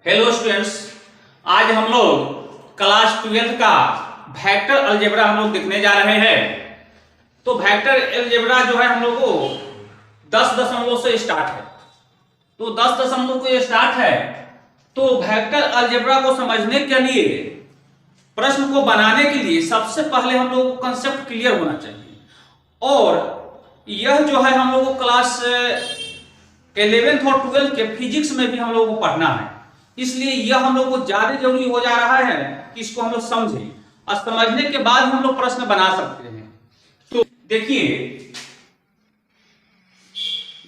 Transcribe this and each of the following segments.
Hello students, आज हम लोग क्लास 12 का वेक्टर अलजेब्रा हम लोग देखने जा रहे हैं। तो वेक्टर अलजेब्रा जो है हम लोग को 10 दशमलव से स्टार्ट है। तो 10 दशमलव को स्टार्ट है। तो वेक्टर अलजेब्रा को समझने के लिए, प्रश्न को बनाने के लिए सबसे पहले हम लोग को कंसेप्ट क्लियर होना चाहिए। और यह जो है हम लोग को क्लास 11th और 12th के फिजिक्स में भी हम लोग को पढ़ना है। इसलिए यह हम लोग को ज्यादा जरूरी हो जा रहा है कि इसको हम लोग समझें और समझने के बाद हम लोग प्रश्न बना सकते हैं। तो देखिए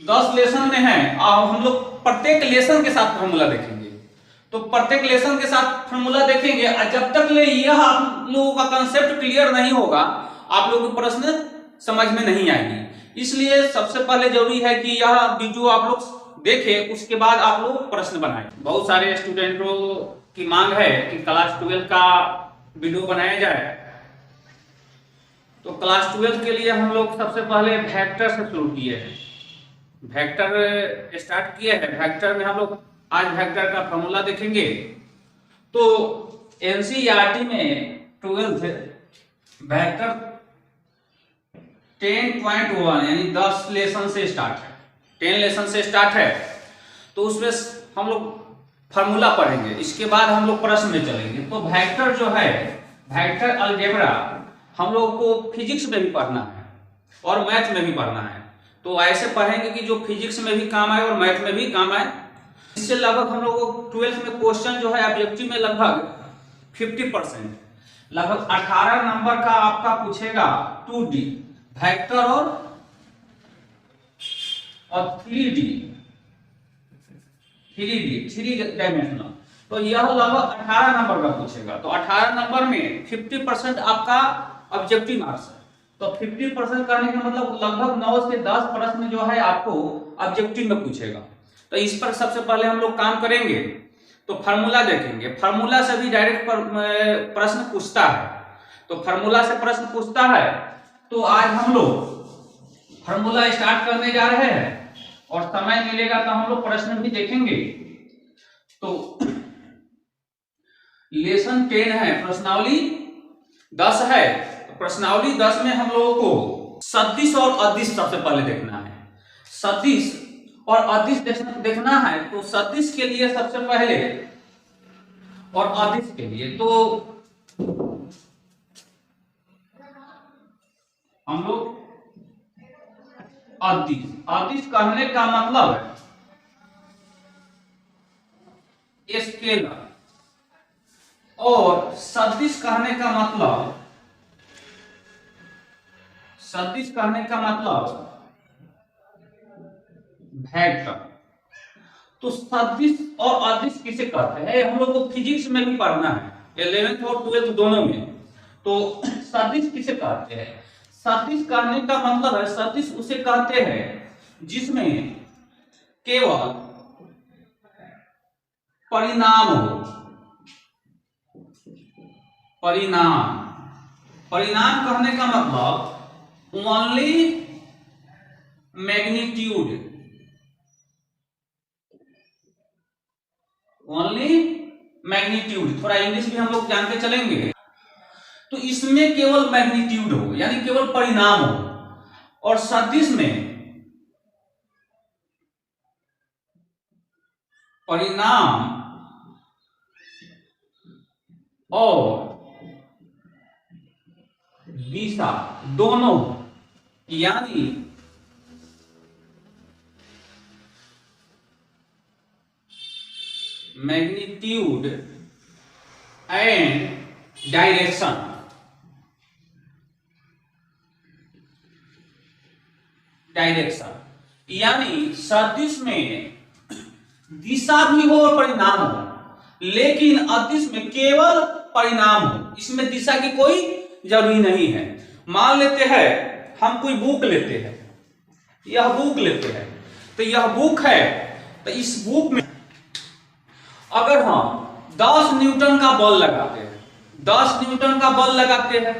10 लेसन में है और हम लोग प्रत्येक लेसन के साथ फॉर्मूला देखेंगे। तो प्रत्येक लेसन के साथ फॉर्मूला देखेंगे और जब तक ले यह आप लोगों का कंसेप्ट क्लियर नहीं होगा आप लोगों को प्रश्न समझ में नहीं आएगी। इसलिए सबसे पहले जरूरी है कि यह वीडियो आप लोग देखें, उसके बाद आप लोग प्रश्न बनाएं। बहुत सारे स्टूडेंटों की मांग है कि क्लास 12 का वीडियो बनाया जाए। तो क्लास 12 के लिए हम लोग सबसे पहले वेक्टर से शुरू किए हैं। वेक्टर स्टार्ट किए हैं। वेक्टर में हम लोग आज वेक्टर का फॉर्मूला देखेंगे। तो एनसीईआरटी में 12 वेक्टर 10.1 यानी 10 लेसन से स्टार्ट है। 10 लेसन से स्टार्ट है। तो उसमें हम लोग फार्मूला पढ़ेंगे, इसके बाद हम लोग प्रश्न में चलेंगे। तो वेक्टर जो है, वेक्टर अलजेब्रा हम लोग को फिजिक्स में भी पढ़ना है और मैथ में भी पढ़ना है। तो ऐसे पढ़ेंगे कि जो फिजिक्स में भी काम आए और मैथ में भी काम आए। इससे लगभग हम लोग को 12th में क्वेश्चन जो है ऑब्जेक्टिव में लगभग 50%, लगभग 18 नंबर का आपका पूछेगा 2D वेक्टर और 3D 3 डायमेंशनल। तो यह लगभग 18 नंबर का पूछेगा। तो 18 नंबर में 50% आपका ऑब्जेक्टिव मार्क्स है। तो 50% करने का मतलब लगभग 9 से 10 प्रश्न जो है आपको ऑब्जेक्टिव में पूछेगा। तो इस पर सबसे पहले हम लोग काम करेंगे। तो फार्मूला देखेंगे। फार्मूला से भी डायरेक्ट प्रश्न पूछता है। तो फार्मूला से प्रश्न पूछता है। तो आज हम लोग फार्मूला स्टार्ट करने जा रहे हैं और समय मिलेगा तो हम लोग प्रश्न भी देखेंगे। तो लेसन 10 है, प्रश्नावली 10 है। तो प्रश्नावली 10 में हम लोगों को सदिश और अदिश सबसे पहले देखना है। सदिश और अदिश देखना है। तो सदिश के लिए सबसे पहले और अदिश के लिए तो हम लोग अदिश, अदिश कहने का मतलब है स्केलर और सदिश कहने का मतलब, सदिश कहने का मतलब वेक्टर। तो सदिश और अदिश किसे कहते हैं हम लोग को फिजिक्स में भी पढ़ना है, 11th और 12th दोनों में। तो सदिश किसे कहते हैं? सदिश कहने का मतलब है, सदिश उसे कहते हैं जिसमें केवल परिणाम हो। परिणाम, परिणाम कहने का मतलब ओनली मैग्नीट्यूड, ओनली मैग्नीट्यूड। थोड़ा इंग्लिश भी हम लोग जानते चलेंगे। तो इसमें केवल मैग्नीट्यूड हो यानी केवल परिणाम हो। और सदिश में परिणाम और दिशा दोनों यानी मैग्नीट्यूड एंड डायरेक्शन, डायरेक्शन यानी सदिश में दिशा भी हो और परिणाम हो, लेकिन अदिश में केवल परिणाम हो। इसमें दिशा की कोई जरूरी नहीं है। मान लेते हैं हम कोई बुक लेते हैं, यह बुक लेते हैं। तो यह बुक है। तो इस बुक में अगर हम 10 न्यूटन का बल लगाते हैं, 10 न्यूटन का बल लगाते हैं,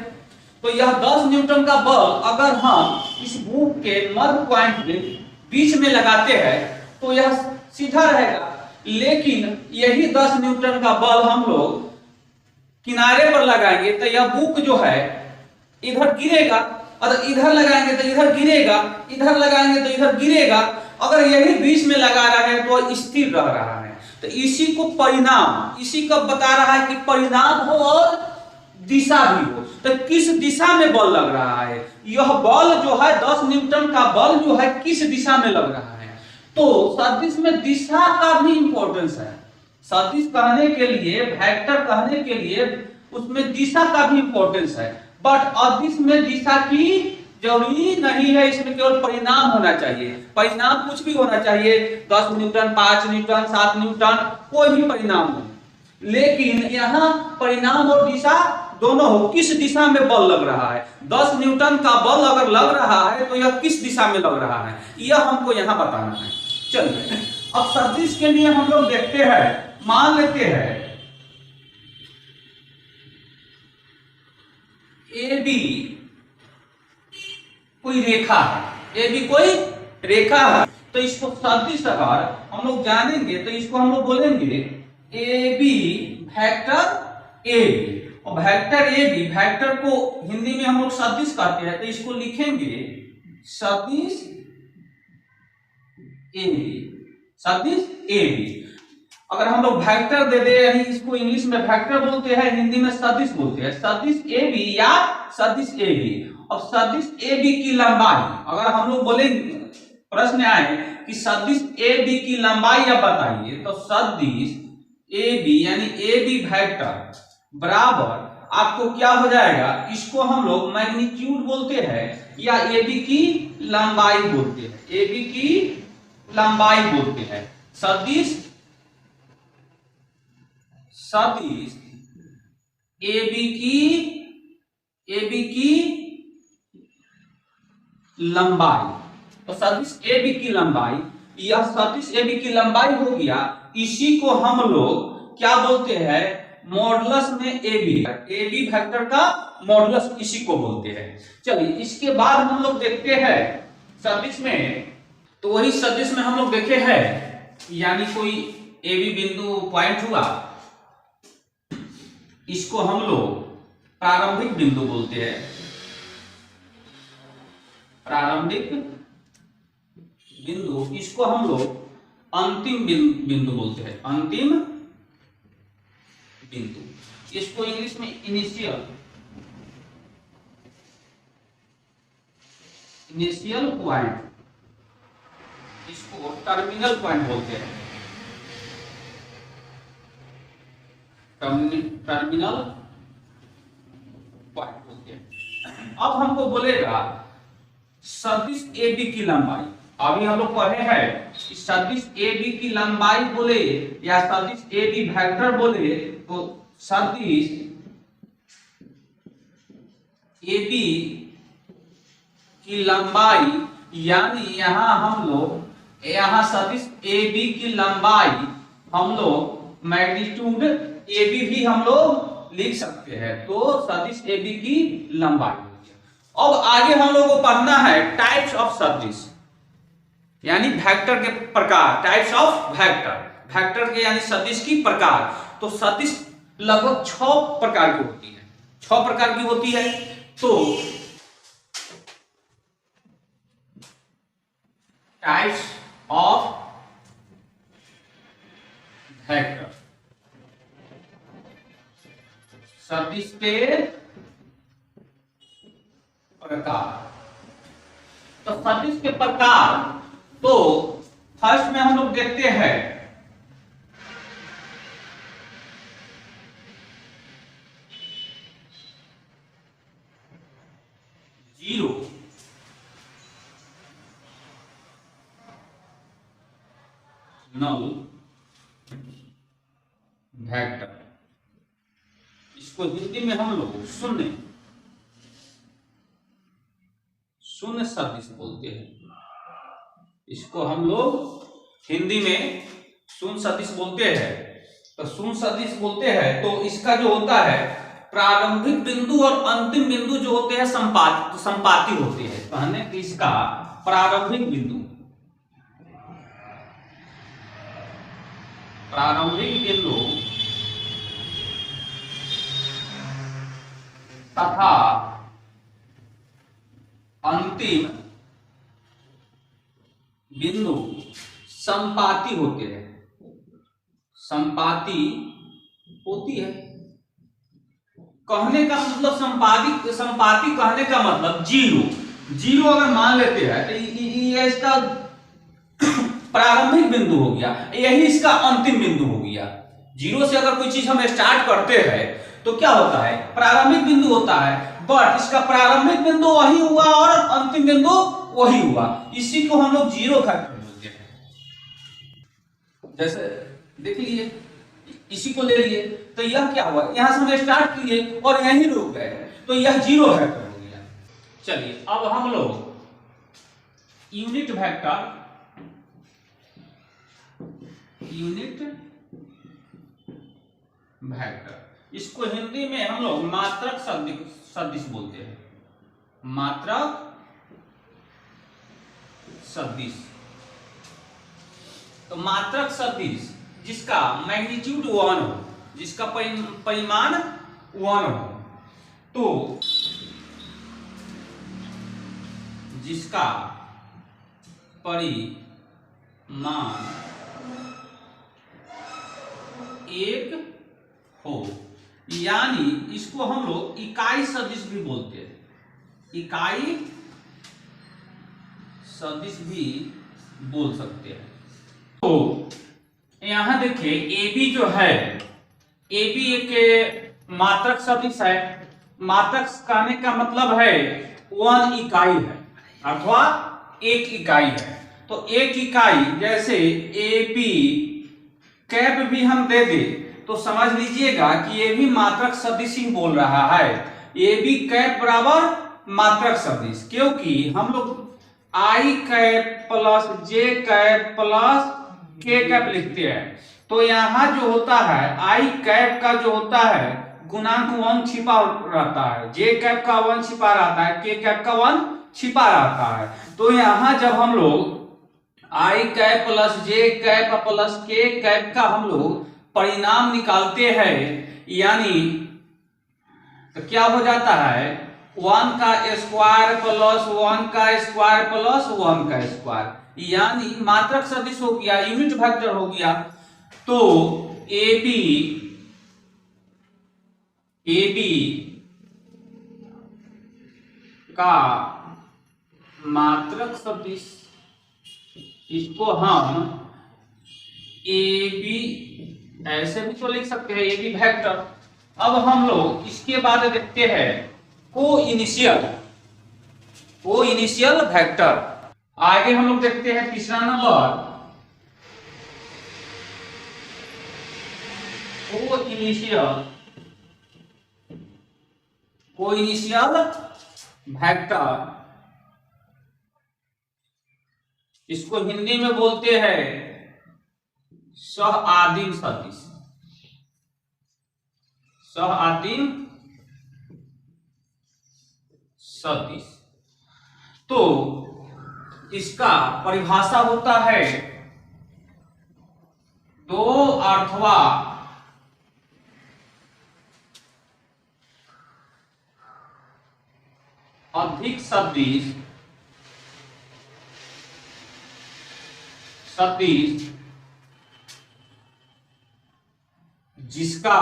तो यह 10 न्यूटन का बल अगर हम इस बुक के मध्य पॉइंट में बीच में लगाते हैं तो यह सीधा रहेगा। लेकिन यही 10 न्यूटन का बल हम लोग किनारे पर लगाएंगे तो यह बुक जो है इधर गिरेगा, और इधर लगाएंगे तो इधर गिरेगा, इधर लगाएंगे तो इधर गिरेगा। अगर यही बीच में लगा रहा है तो स्थिर रह रहा है। तो इसी को परिणाम, इसी को बता रहा है कि परिणाम हो और दिशा भी हो। तो किस दिशा में बल लग रहा है, यह बल जो है 10 न्यूटन का बल जो है किस दिशा में लग रहा है। तो सदिश में दिशा का भी इंपॉर्टेंस है। सदिश कहने के लिए, वेक्टर कहने के लिए उसमें दिशा का भी इंपॉर्टेंस है। बट अदिश में दिशा की जरूरी नहीं है, इसमें केवल परिणाम होना चाहिए। परिणाम कुछ भी होना चाहिए, 10 न्यूटन, 5 न्यूटन, 7 न्यूटन, कोई भी परिणाम हो। लेकिन यहाँ परिणाम और दिशा दोनों हो, किस दिशा में बल लग रहा है। 10 न्यूटन का बल अगर लग रहा है तो यह किस दिशा में लग रहा है, यह हमको यहाँ बताना है। चलिए अब सदिश के लिए हम लोग देखते हैं, मान लेते हैं ए बी कोई रेखा है, ए बी कोई रेखा है। तो इसको सदिश अगर हम लोग जानेंगे तो इसको हम लोग बोलेंगे A B vector A B. और वेक्टर ए बी, वेक्टर को हिंदी में हम लोग सदिश कहते हैं, तो इसको लिखेंगे सदिश ए बी, सदिश ए बी। अगर हम लोग वेक्टर दे दे, यानी इसको इंग्लिश में वेक्टर बोलते हैं, हिंदी में सदिश बोलते हैं, सदिश ए बी या सदिश ए बी। और सदिश ए बी की लंबाई, अगर हम लोग बोलेंगे, प्रश्न आए कि सदिश ए बी की लंबाई या बताइए, तो सदिश ए बी यानी ए बी वेक्टर बराबर आपको क्या हो जाएगा, इसको हम लोग मैग्नीट्यूड बोलते हैं या ए बी की लंबाई बोलते हैं, ए बी की लंबाई बोलते हैं। सदिश सदिश ए बी की लंबाई, तो सदिश ए बी की लंबाई, यह सदिश ए बी की लंबाई हो गया। इसी को हम लोग क्या बोलते हैं, मॉडुलस में ए बी वेक्टर का मॉडुलस इसी को बोलते हैं। चलिए इसके बाद हम लोग देखते हैं सदिश में, तो वही सदिश में हम लोग देखे हैं, यानी कोई ए बी बिंदु पॉइंट हुआ, इसको हम लोग प्रारंभिक बिंदु बोलते हैं, प्रारंभिक बिंदु। इसको हम लोग अंतिम बिंदु बोलते हैं, अंतिम बिंदु। इसको इंग्लिश में इनिशियल पॉइंट, इसको टर्मिनल पॉइंट बोलते हैं, टर्मिनल पॉइंट बोलते हैं। अब हमको बोलेगा सदिश ए बी की लंबाई। अभी हम लोग पढ़े हैं कि सदिश ए बी की लंबाई बोले या सदिश ए बी वेक्टर बोले, तो सदिश ए बी की लंबाई, यानी यहां हम लोग, यहां सदिश ए बी की लंबाई हम लोग मैग्नीट्यूड ए बी भी हम लोग लिख सकते हैं। तो सदिश ए बी की लंबाई। अब आगे हम लोग को पढ़ना है टाइप्स ऑफ सदिश, यानी वेक्टर के प्रकार, टाइप्स ऑफ वेक्टर, वेक्टर के यानी सदिश की प्रकार। तो सदिश लगभग 6 प्रकार की होती है, 6 प्रकार की होती है। तो टाइप्स ऑफ वेक्टर, सदिश के प्रकार। तो सदिश के प्रकार, तो फर्स्ट में हम लोग देखते हैं जीरो, नल वेक्टर। इसको हिंदी में हम लोग शून्य सदिश बोलते हैं। इसको हम लोग हिंदी में शून्य सदिश बोलते हैं। तो शून्य सदिश बोलते हैं तो इसका जो होता है प्रारंभिक बिंदु और अंतिम बिंदु जो होते हैं संपाती होते हैं। कहने कि इसका प्रारंभिक बिंदु प्रारंभिक बिंदु तथा अंतिम बिंदु संपाती होते हैं, संपाती होती है। कहने का मतलब संपाती कहने का मतलब जीरो अगर मान लेते हैं तो ये इसका प्रारंभिक बिंदु हो गया, यही इसका अंतिम बिंदु हो गया। जीरो से अगर कोई चीज हम स्टार्ट करते हैं तो क्या होता है, प्रारंभिक बिंदु होता है, बट इसका प्रारंभिक बिंदु वही हुआ और अंतिम बिंदु वही हुआ, इसी को हम लोग जीरो फैक्टर बोलते हैं। जैसे देख लीजिए, इसी को ले लिए तो यह क्या हुआ, यहां से हम स्टार्ट किए और यहीं रुक गए, तो यह जीरो वेक्टर हो गया। चलिए अब हम लोग यूनिट वेक्टर, इसको हिंदी में हम लोग मात्रक सदिश बोलते हैं, मात्रक सदिश। तो मात्रक सदिश जिसका मैग्नीट्यूड 1 हो, जिसका परिमाण 1 हो, तो जिसका परिमाण 1 हो, यानी इसको हम लोग इकाई सदिश भी बोलते हैं, इकाई सदिश भी बोल सकते हैं। तो यहां देखिए ए बी जो है, ए बी एक मात्रक सदिश है। मात्रक कहने का मतलब है 1 इकाई है अथवा 1 इकाई है। तो 1 इकाई जैसे ए बी कैप भी हम दे दे तो समझ लीजिएगा कि ये भी मात्रक सदिश ही बोल रहा है। ए बी कैप बराबर मात्रक सदिश, क्योंकि हम लोग आई कैप प्लस जे कैप प्लस के कैप लिखते हैं। तो यहां जो होता है आई कैप का जो होता है गुणांक 1 छिपा रहता है, जे कैप का 1 छिपा रहता है, के कैप का 1 छिपा रहता है। तो यहां जब हम लोग आई कैप प्लस जे कैप प्लस के कैप का हम लोग परिणाम निकालते हैं, यानी तो क्या हो जाता है 1 का स्क्वायर प्लस 1 का स्क्वायर प्लस 1 का स्क्वायर, यानी मात्रक सदिश हो गया, यूनिट वेक्टर हो गया। तो ए बी का मात्रक सदिश, इसको हम ए बी ऐसे भी तो लिख सकते हैं, ए बी वेक्टर। अब हम लोग इसके बाद देखते हैं को इनिशियल वेक्टर। आगे हम लोग देखते हैं तीसरा नंबर को इनिशियल वेक्टर, इसको हिंदी में बोलते हैं सह आदिम सदिश, सह आदिम सदिश। तो इसका परिभाषा होता है दो अथवा अधिक सदिश जिसका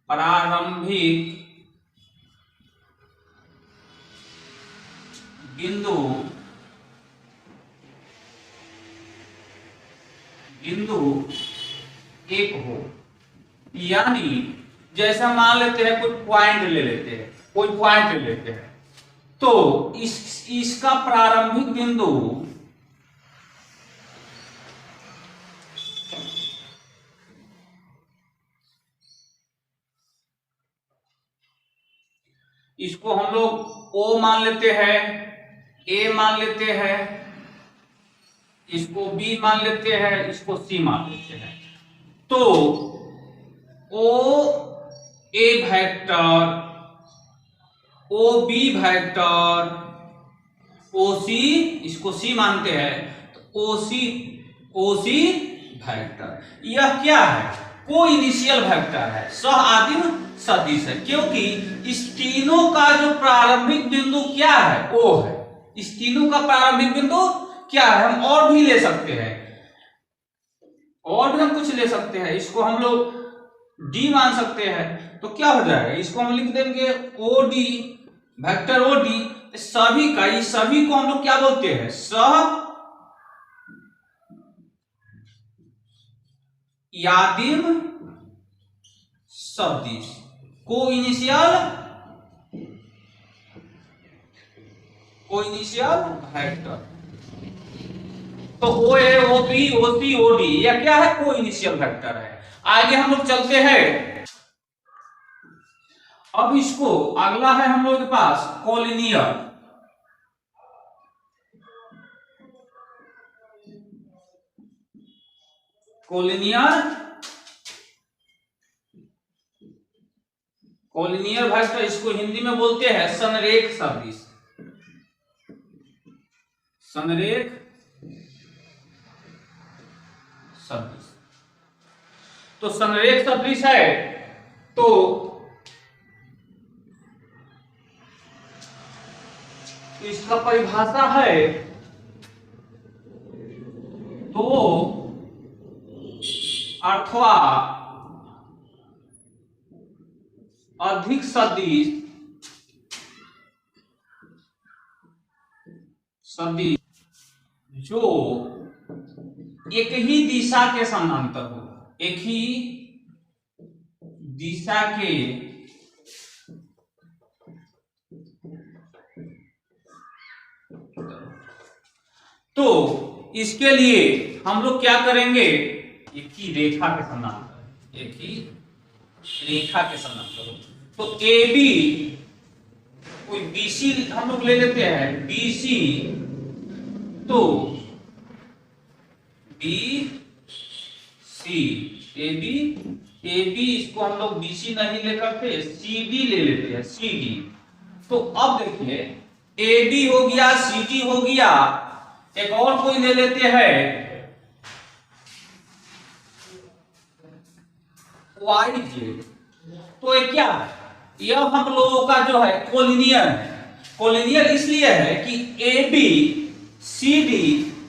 प्रारंभिक बिंदु 1 हो। यानी जैसा मान लेते हैं कोई पॉइंट ले लेते हैं, तो इसका प्रारंभिक बिंदु इसको हम लोग O मान लेते हैं, A मान लेते हैं, इसको B मान लेते हैं, इसको C मान लेते हैं। तो O A vector, O B vector, O C, इसको C मानते हैं, तो O C ओसी वेक्टर। यह क्या है? को इनिशियल वेक्टर है, सह आदिम सदिश है, क्योंकि इस तीनों का जो प्रारंभिक बिंदु क्या है? ओ है। इस तीनों का प्रारंभिक बिंदु क्या है? हम और भी ले सकते हैं, और भी हम कुछ ले सकते हैं, इसको हम लोग डी मान सकते हैं। तो क्या हो जाएगा? इसको हम लिख देंगे O D, vector O D. सभी का, इस सभी को हम लोग क्या बोलते हैं? सह यादिम सदिश, को इनिशियल वेक्टर। तो ओ ए, ओ बी, ओ सी, ओ डी, यह क्या है? को इनिशियल वेक्टर है। आगे हम लोग चलते हैं। अब इसको अगला है हम लोग के पास कोलिनियर। कोलिनियर वेक्टर, इसको हिंदी में बोलते हैं संरेख सदिश। संरेख सदिश। तो संरेख सदिश है, तो इसका परिभाषा है तो अथवा अधिक सदिश जो एक ही दिशा के समानांतर हो, एक ही दिशा के तो इसके लिए हम लोग क्या करेंगे? एक ही रेखा के समानांतर, एक ही रेखा के समानांतर। तो ए बी, कोई बीसी हम लोग ले लेते हैं, बीसी, तो बी सी, ए बी, इसको हम लोग बीसी नहीं लेकर के सी डी ले लेते हैं, सी डी। तो अब देखिए, ए बी हो गया, सी डी हो गया, एक और कोई ले लेते हैं वाई जेड। तो ये क्या है? यह हम लोगों का जो है कोलिनियर है। कोलिनियर इसलिए है कि ए बी सी डी,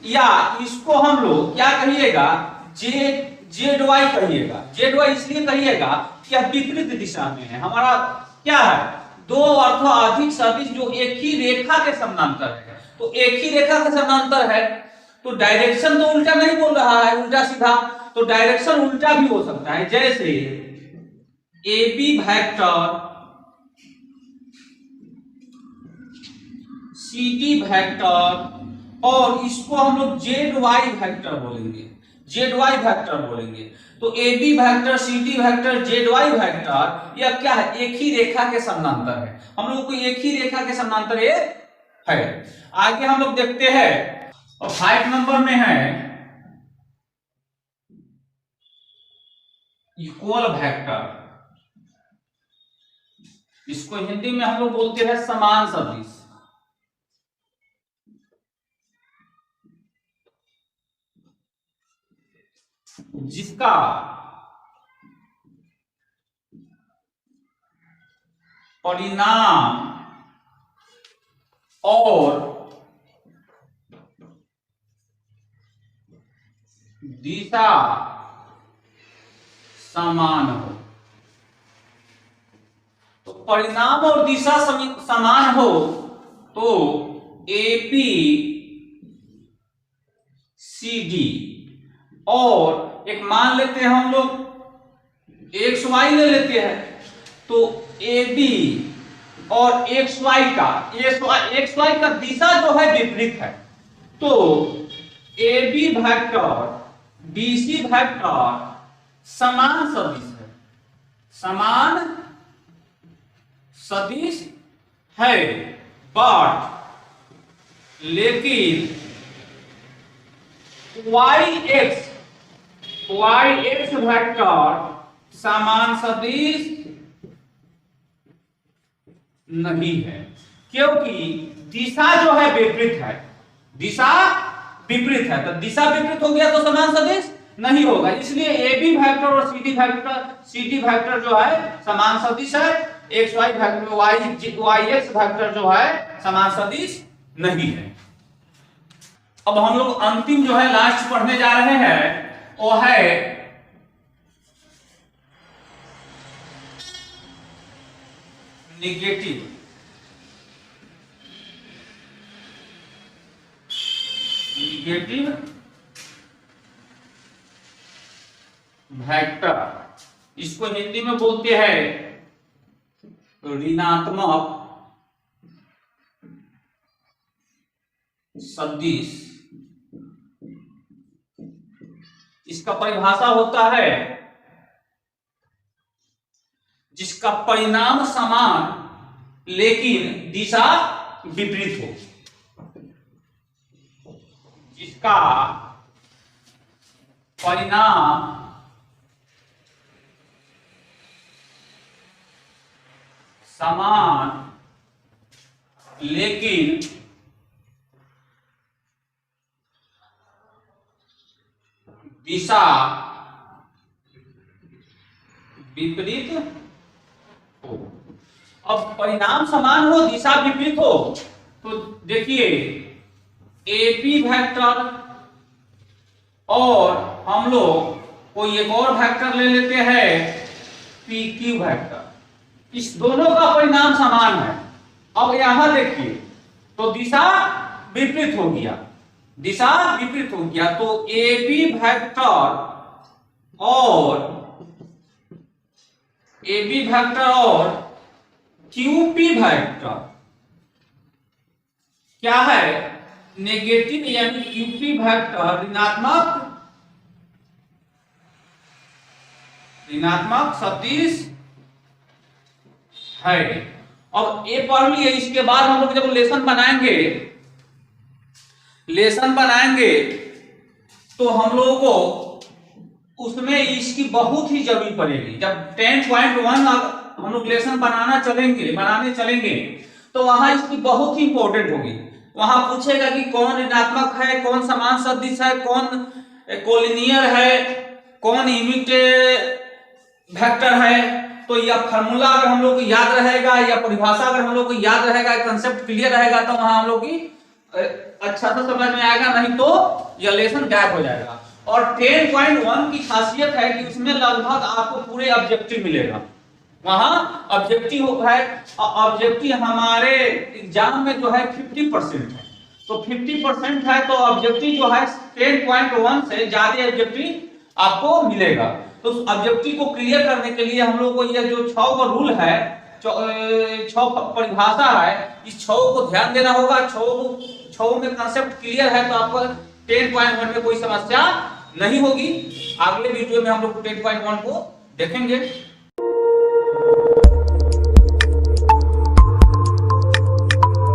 या इसको हम लोग क्या कहिएगा? जेड वाई कहिएगा। जेड वाई इसलिए कहिएगा कि यह विपरीत दिशा में है। हमारा क्या है? दो अथवा अधिक सदिश जो एक ही रेखा के समानांतर है। तो एक ही रेखा के समानांतर है, तो डायरेक्शन तो उल्टा नहीं बोल रहा है, उल्टा सीधा, तो डायरेक्शन उल्टा भी हो सकता है। जैसे A B vector C D vector, और इसको हम लोग जेड वाई वेक्टर बोलेंगे, जेड वाई वेक्टर बोलेंगे। तो A B vector, C D vector, Z Y vector, यह क्या है? एक ही रेखा के समानांतर है। हम लोग को एक ही रेखा के समानांतर ये है। आगे हम लोग देखते हैं, और 5 नंबर में है इक्वल वेक्टर। इसको हिंदी में हम लोग बोलते हैं समान सदिश। जिसका परिणाम और दिशा समान हो। तो परिणाम और दिशा समान हो तो एपी सी डी, और एक मान लेते हैं हम लोग एक्स वाई ले लेते हैं, तो ए बी और एक्स वाई का दिशा जो है विपरीत है। तो A B vector B C vector समान सदिश है, समान सदिश है, बट लेकिन वाई एक्स वेक्टर समान सदिश नहीं है, क्योंकि दिशा जो है विपरीत है, दिशा विपरीत है, तो दिशा विपरीत हो गया तो समान सदिश नहीं होगा, इसलिए ए बी वेक्टर और सी डी वेक्टर जो है समान सदिश है, X Y vector Y X vector जो है समान सदिश नहीं है। अब हम लोग अंतिम जो है लास्ट पढ़ने जा रहे हैं वो है नेगेटिव वेक्टर, इसको हिंदी में बोलते हैं ऋणात्मक सदिश। इसका परिभाषा होता है जिसका परिणाम समान लेकिन दिशा विपरीत हो, जिसका परिणाम समान लेकिन दिशा विपरीत हो। अब परिणाम समान हो दिशा विपरीत हो तो देखिए एपी वेक्टर और हम लोग कोई एक और वेक्टर ले लेते हैं पीक्यू वेक्टर, इस दोनों का परिणाम समान है। अब यहां देखिए तो दिशा विपरीत हो गया, दिशा विपरीत हो गया, तो एबी वेक्टर और क्यूपी वेक्टर क्या है, नेगेटिव यानी क्यूपी वेक्टर ऋणात्मक सदिश है। अब ये पढ़ लिए, इसके बाद हम लोग जब लेसन बनाएंगे तो हम लोगों को उसमें इसकी बहुत ही जरूरत पड़ेगी। जब 10.1 हम लोग लेसन बनाने चलेंगे तो वहां इसकी बहुत ही इंपॉर्टेंट होगी। वहां पूछेगा कि कौन ऋणात्मक है, कौन समान सदिश है, कौन कोलिनियर है, कौन यूनिट वेक्टर है। तो यह फार्मूला अगर हम लोग को याद रहेगा या परिभाषा अगर हम लोग को याद रहेगा, कंसेप्ट क्लियर रहेगा तो वहां हम लोग की अच्छा सा समझ में आएगा, नहीं तो यह लेसन गैप हो जाएगा। और 10.1 की खासियत है कि उसमें लगभग आपको पूरे ऑब्जेक्टिव मिलेगा। वहां ऑब्जेक्टिव है, ऑब्जेक्टिव हमारे एग्जाम में जो है 50% है, तो 50% है तो ऑब्जेक्टिव जो है 10.1 से ज्यादा ऑब्जेक्टिव आपको मिलेगा। तो ऑब्जेक्टिव को क्लियर करने के लिए हम लोग को ये जो 6 का रूल है, 6 परिभाषा है, इस 6 को ध्यान देना होगा। 6 में कंसेप्ट क्लियर है तो आपको 10.1 में कोई समस्या नहीं होगी। अगले वीडियो में हम लोग 10.1 को देखेंगे।